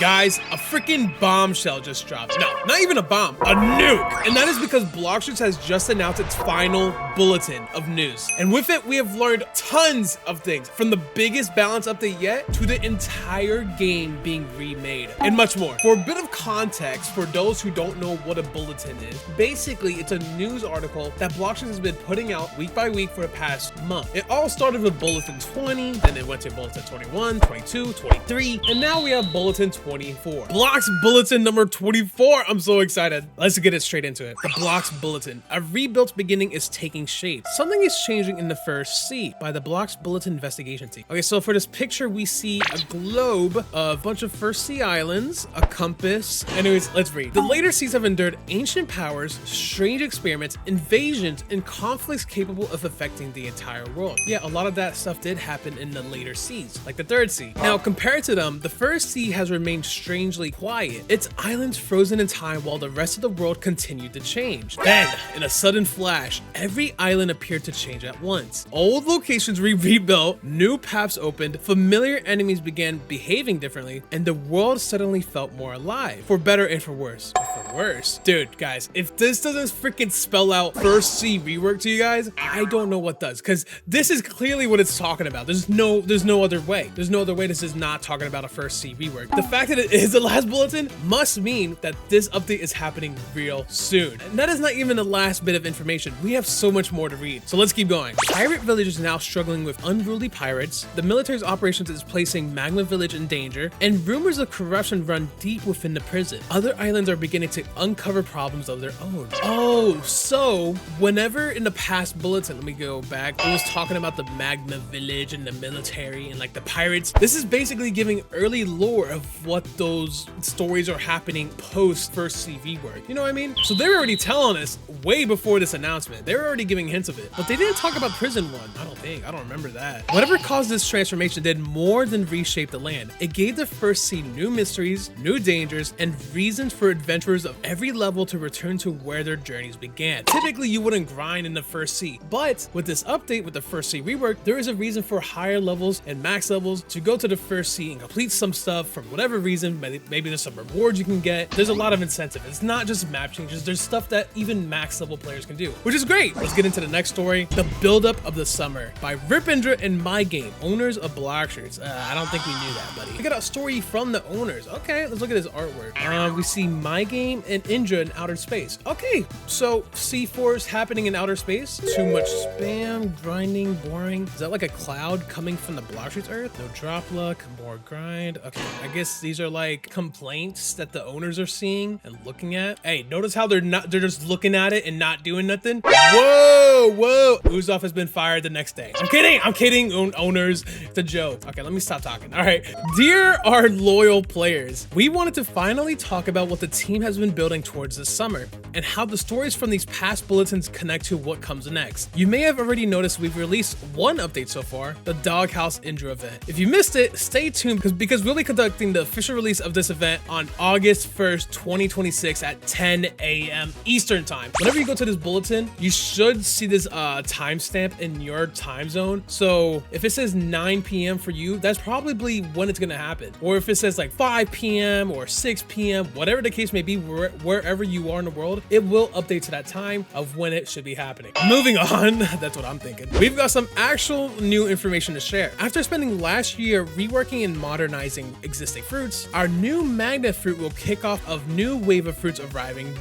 Guys, a freaking bombshell just dropped. No, not even a bomb, a nuke. And that is because Blox has just announced its final bulletin of news. And with it, we have learned tons of things, from the biggest balance update yet to the entire game being remade and much more. For a bit of context, for those who don't know what a bulletin is, basically it's a news article that Blox has been putting out week by week for the past month. It all started with Bulletin 20, then it went to Bulletin 21, 22, 23, and now we have Bulletin 24. Blox Bulletin number 24. I'm so excited. Let's get it straight into it. The Blox Bulletin. A rebuilt beginning is taking shape. Something is changing in the first sea by the Blox Bulletin investigation team. Okay, so for this picture, we see a globe, of a bunch of first sea islands, a compass. Anyways, let's read. The later seas have endured ancient powers, strange experiments, invasions, and conflicts capable of affecting the entire world. Yeah, a lot of that stuff did happen in the later seas, like the third sea. Now, compared to them, the first sea has remained strangely quiet, its islands frozen in time while the rest of the world continued to change. Then, in a sudden flash, every island appeared to change at once. Old locations rebuilt, new paths opened, familiar enemies began behaving differently, and the world suddenly felt more alive. For better and for worse. For worse. Dude, guys, if this doesn't freaking spell out first sea rework to you guys, I don't know what does, because this is clearly what it's talking about. There's no other way. There's no other way this is not talking about a first sea rework. The fact that it is the last bulletin must mean that this update is happening real soon. And that is not even the last bit of information. We have so much more to read. So let's keep going. Pirate Village is now struggling with unruly pirates. The military's operations is placing Magma Village in danger, and rumors of corruption run deep within the prison. Other islands are beginning to uncover problems of their own. Oh, so whenever in the past bulletin, let me go back, it was talking about the Magma Village and the military and like the pirates. This is basically giving early lore of what those stories are happening post first sea rework. You know what I mean? So they're already telling us way before this announcement. They were already giving hints of it, but they didn't talk about prison one. I don't remember that. Whatever caused this transformation did more than reshape the land. It gave the first sea new mysteries, new dangers, and reasons for adventurers of every level to return to where their journeys began. Typically, you wouldn't grind in the first sea, but with this update with the first sea rework, there is a reason for higher levels and max levels to go to the first sea and complete some stuff for whatever reason. Maybe there's some rewards you can get. There's a lot of incentive. It's not just map changes. There's stuff that even max level players can do, which is great. Let's get into the next story. The buildup of the summer by Ripindra and My Game, owners of Blox. I don't think we knew that, buddy. We got a story from the owners. Okay, let's look at his artwork. We see My Game and Indra in outer space. Okay, so C4 happening in outer space. Too much spam, grinding, boring. Is that like a cloud coming from the Blox Earth? No drop luck, more grind. Okay, I guess these are like complaints that the owners are seeing and looking at. Hey, notice how they're just looking at it and not doing nothing. Whoa. Uzoth has been fired the next day. I'm kidding, owners. It's a joke. Okay, let me stop talking. All right. Dear our loyal players, we wanted to finally talk about what the team has been building towards this summer and how the stories from these past bulletins connect to what comes next. You may have already noticed we've released one update so far, the Doghouse Indra event. If you missed it, stay tuned because we'll be conducting the official release of this event on August 1st, 2026 at 10 a.m. Eastern time. Whenever you go to this bulletin, you should see this timestamp in your time zone. So if it says 9 p.m. for you, that's probably when it's gonna happen. Or if it says like 5 p.m. or 6 p.m., whatever the case may be, wherever you are in the world, it will update to that time of when it should be happening. Moving on, that's what I'm thinking. We've got some actual new information to share. After spending last year reworking and modernizing existing fruits, our new magnet fruit will kick off a new wave of fruits arriving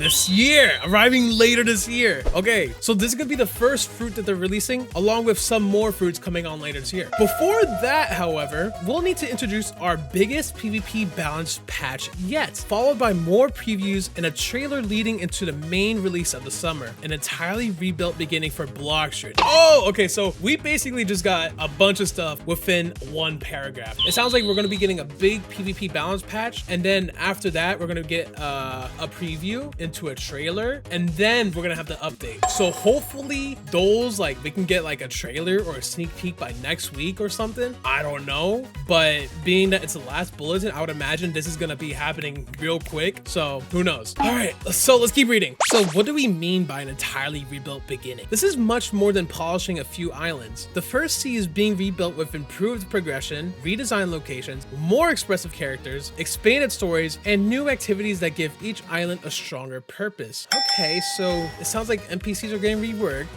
later this year. Okay, so this is gonna be the first fruit that they're releasing, along with some more fruits coming on later this year. Before that, however, we'll need to introduce our biggest PvP balance patch yet, followed by more previews and a trailer leading into the main release of the summer, an entirely rebuilt beginning for Blox. Oh, okay, so we basically just got a bunch of stuff within one paragraph. It sounds like we're gonna be getting a big PvP balance patch, and then after that, we're gonna get a preview into a trailer, and then we're gonna have the update. So hopefully those, like, we can get like a trailer or a sneak peek by next week or something. I don't know, but being that it's the last bulletin, I would imagine this is gonna be happening real quick. So who knows? All right, so let's keep reading. So what do we mean by an entirely rebuilt beginning? This is much more than polishing a few islands. The first sea is being rebuilt with improved progression, redesigned locations, more expressive characters, characters, expanded stories, and new activities that give each island a stronger purpose. Okay, so it sounds like NPCs are getting reworked.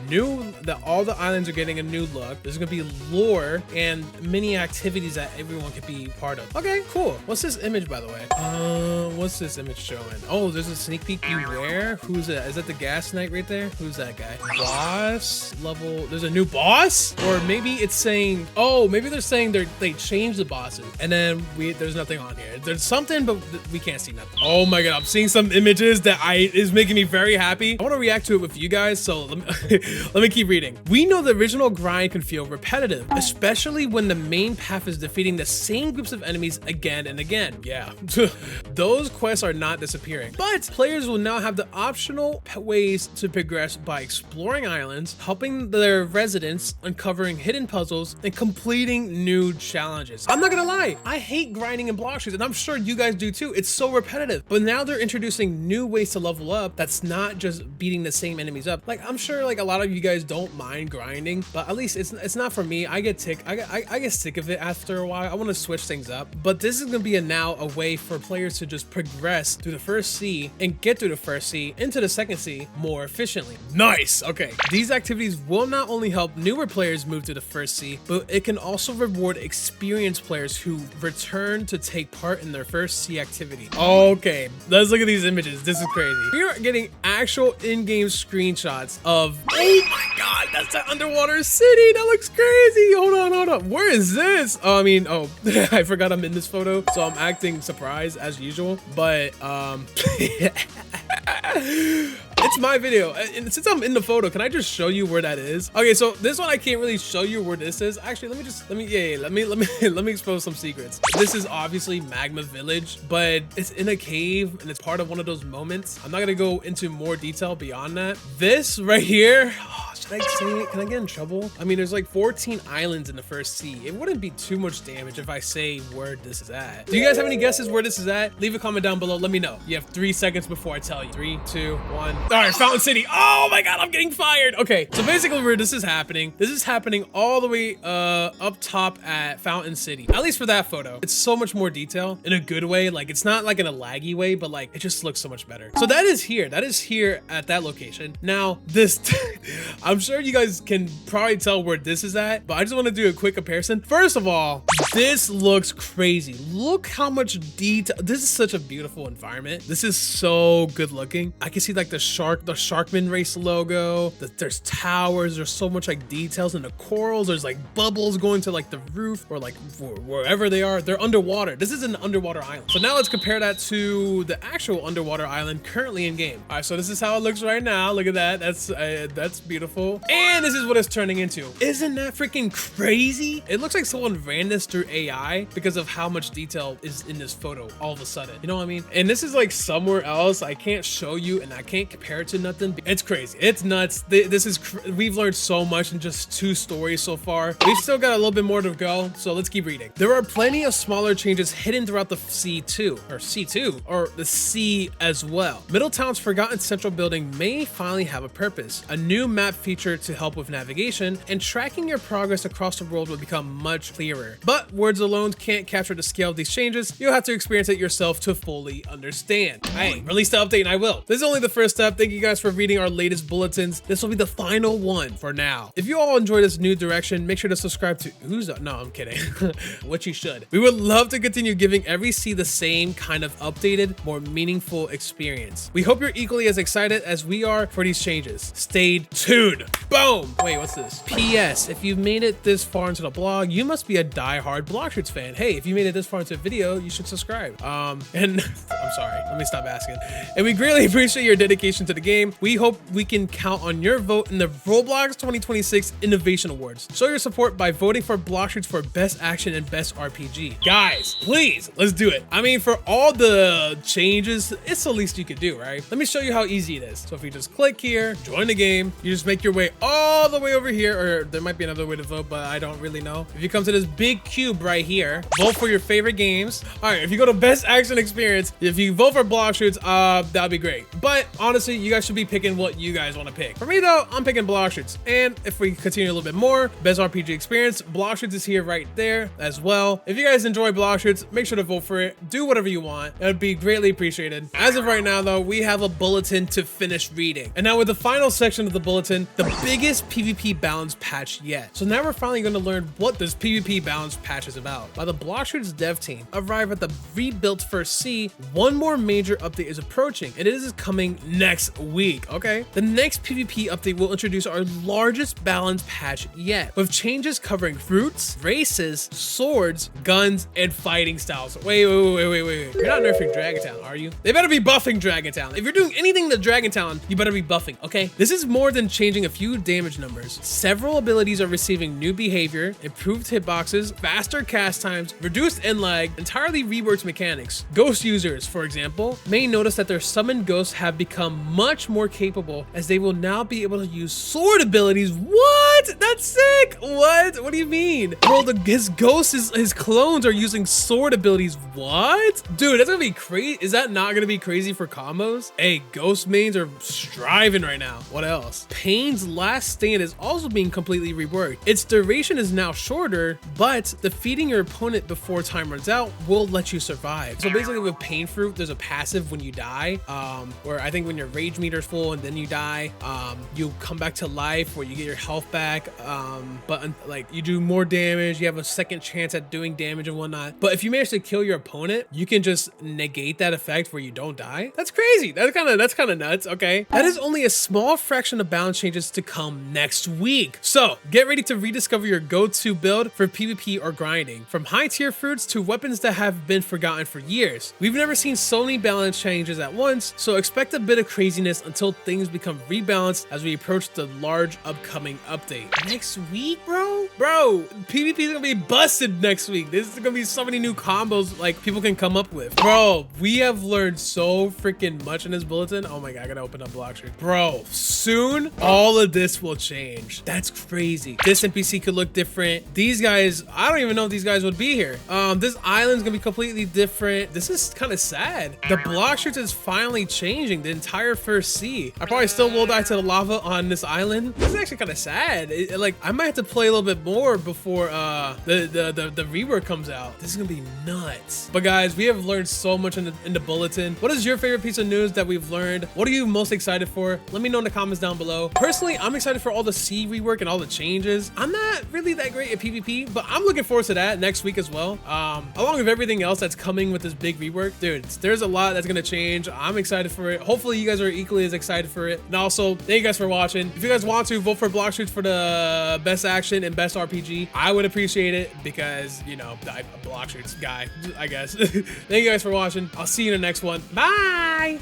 All the islands are getting a new look. There's gonna be lore and mini activities that everyone could be part of. Okay, cool. What's this image, by the way? What's this image showing? Oh, there's a sneak peek. Beware. Who's that? Is that the gas knight right there? Who's that guy? Boss level. There's a new boss, or maybe it's saying. Oh, maybe they're saying they changed the bosses, and then there's nothing on here. There's something, but we can't see nothing. Oh my god, I'm seeing some images that is making me very happy. I want to react to it with you guys, so let me keep reading. We know the original grind can feel repetitive, especially when the main path is defeating the same groups of enemies again and again. Yeah, those quests are not disappearing, but players will now have the optional ways to progress by exploring islands, helping their residents, uncovering hidden puzzles, and completing new challenges. I'm not gonna lie, I hate grinding in Blox, and I'm sure you guys do too. It's so repetitive, but now they're introducing new ways to level up that's not just beating the same enemies up. Like, I'm sure like a lot of you guys don't mind grinding, but at least it's not for me. I get sick of it after a while. I want to switch things up, but this is gonna be now a way for players to just progress through the first sea and get through the first sea into the second sea more efficiently. Nice. Okay, these activities will not only help newer players move to the first sea, but it can also reward experienced players who return to take part in their first sea activity. Okay, let's look at these images. This is crazy. We are getting actual in-game screenshots of, oh my god, that's the underwater city. That looks crazy. Hold on. Where is this? Oh, I mean, I forgot I'm in this photo, so I'm acting surprised as usual, but it's my video, and since I'm in the photo, can I just show you where that is? Okay, so this one I can't really show you where this is. Actually, let me expose some secrets. This is obviously Magma Village, but it's in a cave and it's part of one of those moments. I'm not gonna go into more detail beyond that. This right here, should I say it? Can I get in trouble? I mean, there's like 14 islands in the first sea. It wouldn't be too much damage if I say where this is at. Do you guys have any guesses where this is at? Leave a comment down below. Let me know. You have 3 seconds before I tell you. 3, 2, 1. All right, Fountain City. Oh my god, I'm getting fired. Okay, so basically where this is happening all the way up top at Fountain City. At least for that photo. It's so much more detail in a good way. Like, it's not like in a laggy way, but like it just looks so much better. So that is here at that location. Now this I'm sure you guys can probably tell where this is at, but I just want to do a quick comparison. First of all, this looks crazy. Look how much detail. This is such a beautiful environment. This is so good looking. I can see like the Sharkman Race logo. There's towers. There's so much like details in the corals. There's like bubbles going to like the roof or like wherever they are. They're underwater. This is an underwater island. So now let's compare that to the actual underwater island currently in game. All right, so this is how it looks right now. Look at that. That's beautiful. And this is what it's turning into. Isn't that freaking crazy? It looks like someone ran this through AI because of how much detail is in this photo all of a sudden. You know what I mean? And this is like somewhere else. I can't show you and I can't compare it to nothing. It's crazy. It's nuts. We've learned so much in just 2 stories so far. We've still got a little bit more to go, so let's keep reading. There are plenty of smaller changes hidden throughout the C2, or the sea as well. Middletown's forgotten central building may finally have a purpose. A new map feature to help with navigation, and tracking your progress across the world will become much clearer. But words alone can't capture the scale of these changes. You'll have to experience it yourself to fully understand. Hey, release the update and I will. This is only the first step. Thank you guys for reading our latest bulletins. This will be the final one for now. If you all enjoy this new direction, make sure to subscribe to Uzoth. No, I'm kidding. What you should. We would love to continue giving every sea the same kind of updated, more meaningful experience. We hope you're equally as excited as we are for these changes. Stay tuned. Boom. Wait, what's this? P.S. If you've made it this far into the blog, you must be a die-hard Blox fan. Hey, if you made it this far into the video, you should subscribe. And I'm sorry, let me stop asking. And we greatly appreciate your dedication to the game. We hope we can count on your vote in the ROBLOX 2026 Innovation Awards. Show your support by voting for Blox for Best Action and Best RPG. Guys, please, let's do it. I mean, for all the changes, it's the least you could do, right? Let me show you how easy it is. So if you just click here, join the game, you just make your your way all the way over here, or there might be another way to vote, but I don't really know. If you come to this big cube right here, vote for your favorite games. All right, if you go to best action experience, if you vote for Blox Shoots, that'd be great. But honestly, you guys should be picking what you guys want to pick. For me though, I'm picking Blox Shoots. And if we continue a little bit more, best RPG experience, Blox Shoots is here right there as well. If you guys enjoy Blox Shoots, make sure to vote for it. Do whatever you want. It would be greatly appreciated. As of right now though, we have a bulletin to finish reading. And now with the final section of the bulletin, the biggest PvP balance patch yet. So now we're finally going to learn what this PvP balance patch is about. While the Blox Shoots dev team arrive at the rebuilt first C, one more major update is approaching, and it is coming next week, okay? The next PvP update will introduce our largest balance patch yet, with changes covering fruits, races, swords, guns, and fighting styles. Wait. You're not nerfing Dragontown, are you? They better be buffing Dragontown. If you're doing anything to Dragontown, you better be buffing, okay? This is more than changing a few damage numbers. Several abilities are receiving new behavior, improved hitboxes, faster cast times, reduced end lag, entirely reworked mechanics. Ghost users, for example, may notice that their summoned ghosts have become much more capable, as they will now be able to use sword abilities. What? That's sick. What do you mean? Bro, his ghosts, his clones are using sword abilities. What? Dude, that's gonna be crazy. Is that not gonna be crazy for combos? Hey, ghost mains are striving right now. What else? Pain's last stand is also being completely reworked. Its duration is now shorter, but defeating your opponent before time runs out will let you survive. So basically with Pain Fruit, there's a passive when you die, where I think when your rage meter's full and then you die, you come back to life, where you get your health back, but like you do more damage, you have a second chance at doing damage and whatnot. But if you manage to kill your opponent, you can just negate that effect where you don't die. That's crazy. That's kind of nuts. Okay, that is only a small fraction of balance changes to come next week. So get ready to rediscover your go-to build for PvP or grinding. From high tier fruits to weapons that have been forgotten for years. We've never seen so many balance changes at once, so expect a bit of craziness until things become rebalanced as we approach the large upcoming update. Next week, bro, PvP is gonna be busted next week. This is gonna be so many new combos like people can come up with. Bro, we have learned so freaking much in this bulletin. Oh my god, I gotta open up Blox Shoots. Bro, soon all of this will change. That's crazy. This NPC could look different. These guys, I don't even know if these guys would be here. This island's gonna be completely different. This is kind of sad. The Blox Shoots is finally changing the entire first sea. I probably still will die to the lava on this island. This is actually kind of sad. Like I might have to play a little bit more before the rework comes out. This is gonna be nuts. But guys, we have learned so much in the bulletin. What is your favorite piece of news that we've learned? What are you most excited for? Let me know in the comments down below. Personally, I'm excited for all the sea rework and all the changes. I'm not really that great at PvP, but I'm looking forward to that next week as well. Along with everything else that's coming with this big rework. Dude, there's a lot that's gonna change. I'm excited for it. Hopefully you guys are equally as excited for it. And also, thank you guys for watching. If you guys want to vote for Blox Shoots for the best action and best RPG, I would appreciate it because, you know, I'm a Blox Shoots guy, I guess. Thank you guys for watching. I'll see you in the next one. Bye!